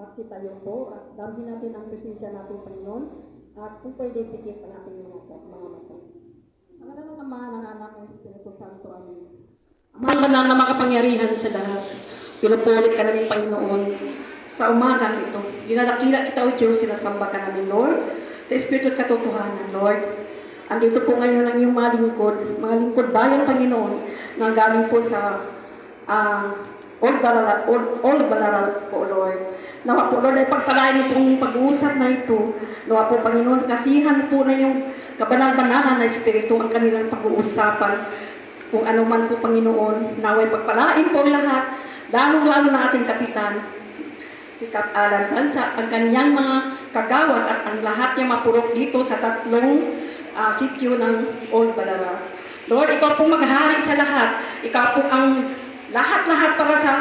magsitayo po at damhin natin ang presensya natin, Panginoon. At kung pwede, pikit pa natin yung mga mata. Ang ganda ng Ama, ng Anak, ng Espiritu Santo. Amen. Amang banal na makapangyarihan sa lahat, pinupulit ka namin, Panginoon, sa umagang ito. Ginalakila kita, O Diyos, sinasamba ka namin, Lord, sa Espiritu at katotohanan, Lord. Andito po ngayon ang iyong mga lingkod bayan, Panginoon, na galing po sa All Balaral po, Lord. Nawa po, Lord, ay pagpalain itong pag-uusap na ito. Nawa po, Panginoon, kasihan po na yung kabanal-banalan na Espiritu ang kanilang pag-uusapan. Kung ano man po, Panginoon, naway pagpalain po lahat, lalong-lalo na ating kapitan, si Kap Alan Bansa, ang kanyang mga kagawad at ang lahat niya mapurok dito sa tatlong sityo ng Old Balara. Lord, ikaw po maghari sa lahat. Ikaw po ang lahat-lahat para sa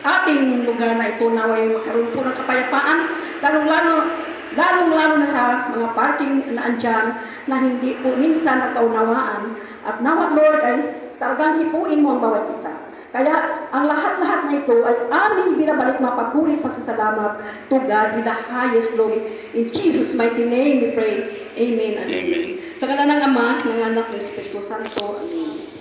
ating lugar na ito, naway magkaroon po ng kapayapaan, lalong-lalo na sa mga parking na andyan na hindi po minsan nagkaunawaan. At nawa, Lord, ay talagang hipuin mo ang bawat isa. Kaya ang lahat-lahat na ito ay aming binabalik mapapuri pasasalamat to God with the highest glory. In Jesus' mighty name we pray. Amen. Amen. Sa ngalan ng Ama, ng Anak, ng Espiritu Santo. Amen.